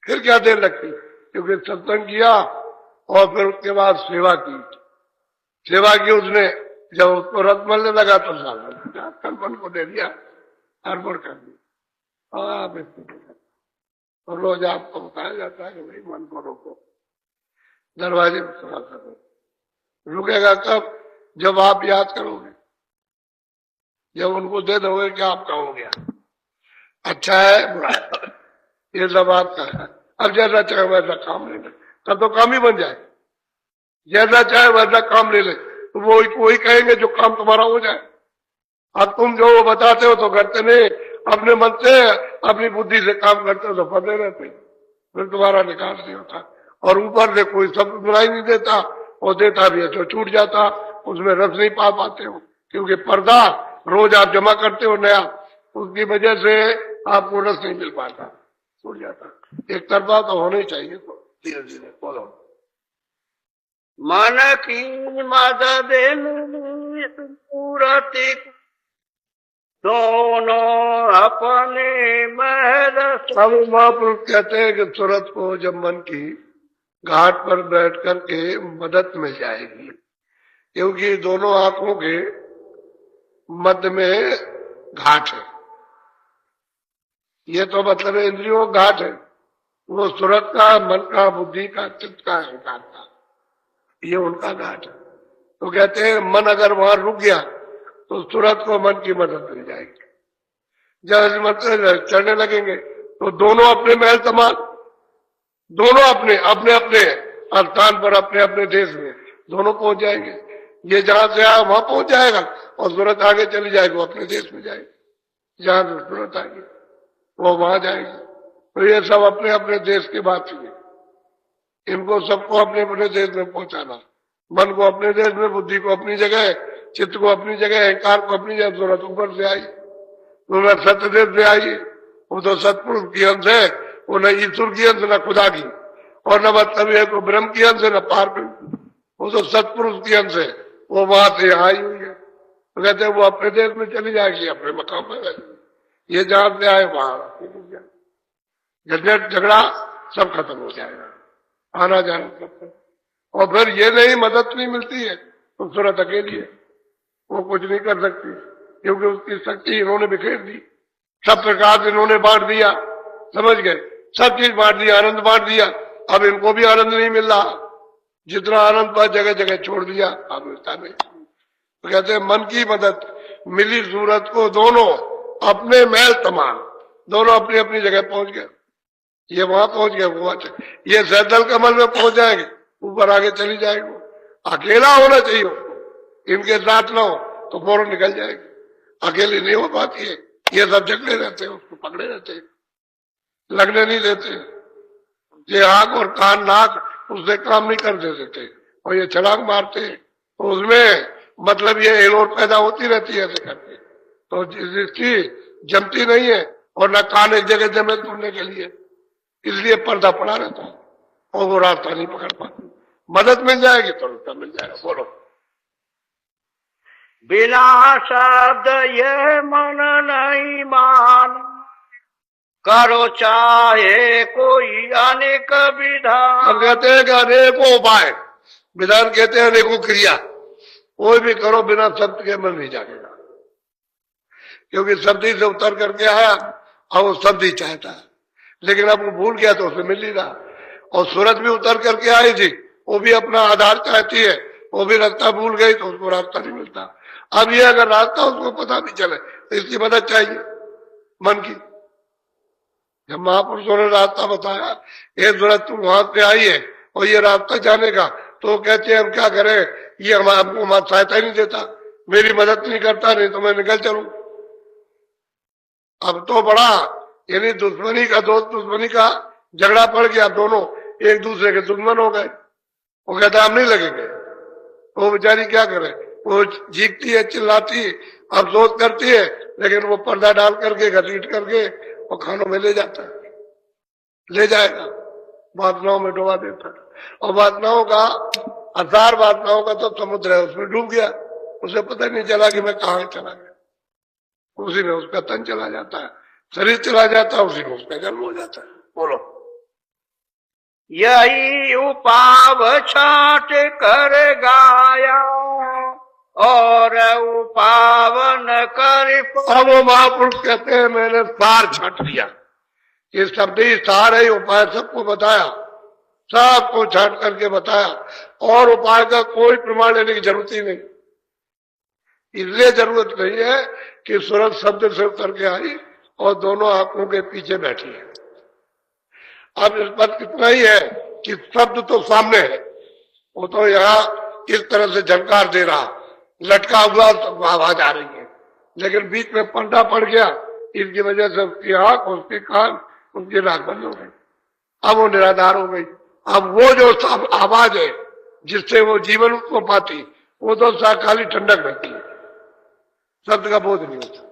फिर क्या देर लगती, क्योंकि सत्संग किया और फिर उसके बाद सेवा की। सेवा की उसने, जब उसको रस मलने लगा तो सारा कल्पन को दे दिया, अर्पण कर दिया। और रोज आपको बताया जाता है कि भाई मन को रोको, दरवाजे पर थोड़ा करो। रुकेगा कब? जब आप याद करोगे, जब उनको दे दोगे कि आप कहोगे अच्छा है बुरा है, ये सब आपका है। अब जैसा चाहे वैसा काम ले ले, तब तो काम ही बन जाए। जैसा चाहे वैसा काम ले ले, तो वो वही कहेंगे जो काम तुम्हारा हो जाए। अब तुम जो बताते हो तो करते नहीं, अपने मन से अपनी बुद्धि से काम करते हो तो फंसे रहते, फिर तुम्हारा निकास नहीं होता। और ऊपर से कोई शब्द सुनाई नहीं देता, और देता भी है तो छूट जाता, उसमें रस नहीं पा पाते हो, क्योंकि पर्दा रोज आप जमा करते हो नया, उसकी वजह से आपको रस नहीं मिल पाता, छूट जाता। एक तरफा तो होना ही चाहिए, तो धीरे धीरे बोलो। मन की मदद पूरति दोनों अपने महल। अब महापुरुष कहते हैं कि सूरत को जब मन की घाट पर बैठ करके मदद मिल जाएगी, क्योंकि दोनों आंखों के मध्य में घाट है। ये तो मतलब इंद्रियों का घाट है, वो सूरत का, मन का, बुद्धि का, चित्त का, अहंकार का, ये उनका घाट है। तो कहते हैं मन अगर वहां रुक गया तो सूरत को मन की मदद मिल जाएगी। जब मतलब चढ़ने लगेंगे तो दोनों अपने महल समान, दोनों अपने अपने अपने स्थान पर, अपने अपने देश में दोनों पहुंच जाएंगे। ये जहां से आया वहां पहुंच जाएगा, और सूरत आगे चली जाएगी, वो अपने देश में जाएगी। जहां से सूरत आएगी वो वहां जाएगी। तो ये सब अपने अपने देश की बात है। इनको सबको अपने अपने देश में पहुंचाना, मन को अपने देश में, बुद्धि को अपनी जगह, चित्त को अपनी जगह, अहंकार को अपनी जगह। सूरत ऊपर से आई, सूरत सत्य देश से आई, वो तो सतपुरुष की अंश है, वो न ईश्वर की अंश न खुदा की, और न मतलब है तो ब्रह्म की अंश है न पार, वो तो सतपुरुष की अंश है, वो वहां से आई हुई है। तो कहते हैं वो अपने देश में चली जाएगी, अपने मकाम पर। ये जहां से आए वहां झंझट झगड़ा सब खत्म हो जाएगा, आना जाना सब। और फिर ये नहीं मदद नहीं मिलती है तो सूरत अकेली है, वो कुछ नहीं कर सकती, क्योंकि उसकी शक्ति इन्होंने बिखेर दी, सब प्रकार इन्होंने बांट दिया, समझ गए, सब चीज बांट दिया, आनंद बांट दिया। अब इनको भी आनंद नहीं मिल रहा, जितना आनंद था जगह जगह छोड़ दिया, अब मिलता नहीं। तो कहते हैं मन की मदद मिली सूरत को, दोनों अपने महल समान, दोनों अपनी अपनी जगह पहुंच गए। ये वहां पहुंच गए, वो ये सैदल कमल में पहुंच जाएंगे, ऊपर आगे चली जाएगी। अकेला होना चाहिए उसको, इनके साथ ना हो तो फौरन निकल जाएगी, अकेली नहीं हो पाती है। ये सब झगड़े रहते हैं, उसको पकड़े रहते हैं, लगने नहीं देते। ये आंख और कान नाक उससे काम नहीं कर देते, और ये छलांग मारते हैं, तो उसमें मतलब ये एलोर पैदा होती रहती है ऐसे करके। तो जिसकी जमती नहीं है, और न कान एक जगह जमे सुनने के लिए, इसलिए पर्दा पड़ा रहता है, और वो रास्ता नहीं पकड़ पाती। मदद मिल जाएगी तो रास्ता मिल जाएगा। बोलो। बिना शब्द ये मन नहीं मान, करो चाहे कोई अनेक विधान। अब कहते हैं कि अनेकों उपाय, विधान कहते हैं अनेकों क्रिया, कोई भी करो बिना शब्द के मन नहीं जाएगा, क्योंकि शब्द ही से उतर करके आया और वो शब्द ही चाहता है, लेकिन अब वो भूल गया तो उसे मिल नहीं रहा। और सूरत भी उतर करके आई थी, वो भी अपना आधार चाहती है, वो भी रास्ता भूल गई तो उसको रास्ता नहीं मिलता। अब ये अगर रास्ता उसको पता नहीं चले तो इसकी मदद चाहिए मन की। जब महापुरुषों ने रास्ता बताया, ये सूरत तुम वहां से आई है और ये रास्ता जाने का, तो कहते हैं हम क्या करें, ये हमको सहायता ही नहीं देता, मेरी मदद नहीं करता, नहीं तो मैं निकल चलूं। अब तो बड़ा यानी दुश्मनी का, दोस्त दुश्मनी का झगड़ा पड़ गया, दोनों एक दूसरे के दुश्मन हो गए। वो कहता हम नहीं लगेंगे, वो बेचारी क्या करे, वो जीतती है, चिल्लाती है, अफसोस करती है, लेकिन वो पर्दा डाल करके घसीट करके वो खानों में ले जाता है, ले जाएगा, वासनाओं में डुबा देता है। और वासनाओं का हजार, वासनाओं का तो समुद्र है, उसमें डूब गया, उसे पता नहीं चला कि मैं कहाँ चला गया। उसी में उसका तन चला जाता है, शरीर चला जाता है, उसी में उसका जन्म हो जाता है। बोलो। यही उपाव छाट कर गाया और उपावन कर। अब वो महापुरुष कहते हैं मैंने सार छाट लिया, ये शब्द ही सार है, उपाय सबको बताया, सबको छाट करके बताया, और उपाय का कोई प्रमाण लेने की जरूरत ही नहीं। इसलिए जरूरत नहीं है कि सूरत शब्द से उतर के आई और दोनों आंखों के पीछे बैठी है। अब इस पर इतना ही है कि शब्द तो सामने है, वो तो यहाँ इस तरह से झनकार दे रहा, लटका हुआ तो आवाज आ रही है, लेकिन बीच में पर्दा पड़ गया, इसकी वजह से उसकी आंख, उसके कान, उनकी नाक बंद हो गई, अब वो निराधार हो गई। अब वो जो आवाज है जिससे वो जीवन उसको पाती, वो तो खाली ठंडक रहती है, शब्द का बोध नहीं होता।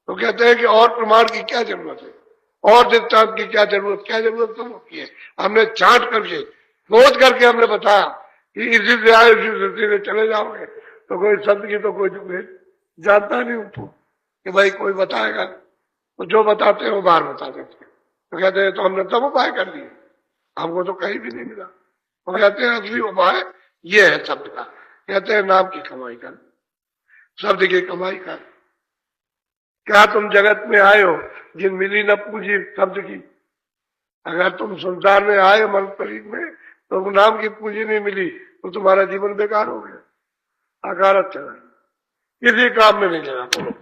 तो कहते हैं कि और प्रमाण की क्या जरूरत है, और दृष्टांत की क्या जरूरत तो होती है। हमने छांट करके खोज करके हमने बताया कि इसी से आए उसी दृष्टि से चले जाओगे, तो कोई शब्द की तो कोई जानता नहीं उनको कि भाई कोई बताएगा, तो जो बताते हैं वो बाहर बता देते हैं। तो कहते हैं तो हमने तब उपाय कर दिए, हमको तो कहीं भी नहीं मिला। वो कहते हैं असली उपाय ये है शब्द का। कहते हैं नाम की कमाई कर, शब्द की कमाई कर। क्या तुम जगत में आए हो जिन मिली न पूंजी शब्द की? अगर तुम संसार में आए मन शरीर में तो नाम की पूंजी नहीं मिली तो तुम्हारा जीवन बेकार हो गया, अकारत चला, किसी काम में नहीं लगा। बोलो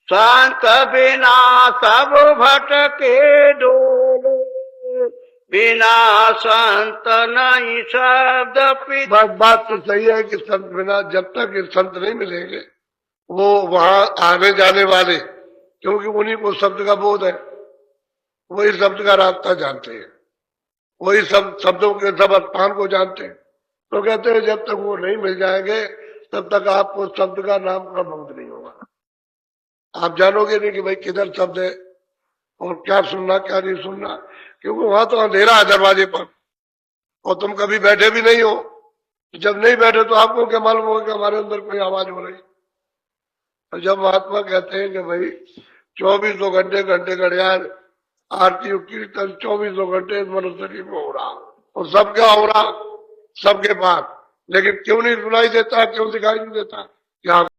संत बिना सब भटके डोले, बिना संत नहीं शब्द पिता। बात तो सही है कि संत बिना, जब तक संत नहीं मिलेंगे वो वहां आने जाने वाले, क्योंकि उन्हीं को शब्द का बोध है, वही शब्द का रास्ता जानते हैं, वही सब शब्दों के सब स्थान को जानते हैं। तो कहते हैं जब तक वो नहीं मिल जाएंगे तब तक आपको शब्द का नाम का बोध नहीं होगा। आप जानोगे नहीं कि भाई किधर शब्द है और क्या सुनना क्या नहीं सुनना, क्योंकि वहां तो अंधेरा है दरवाजे पर और तुम कभी बैठे भी नहीं हो। जब नहीं बैठे तो आपको क्या मालूम होगा कि हमारे अंदर कोई आवाज हो रही। और जब महात्मा कहते हैं कि भाई 24 घंटे घड़ियाल आरती कीर्तन 24 घंटे मनुष्य शरीर में हो रहा, और सब क्या हो रहा सबके पास, लेकिन क्यों नहीं सुनाई देता, क्यों दिखाई नहीं देता? क्या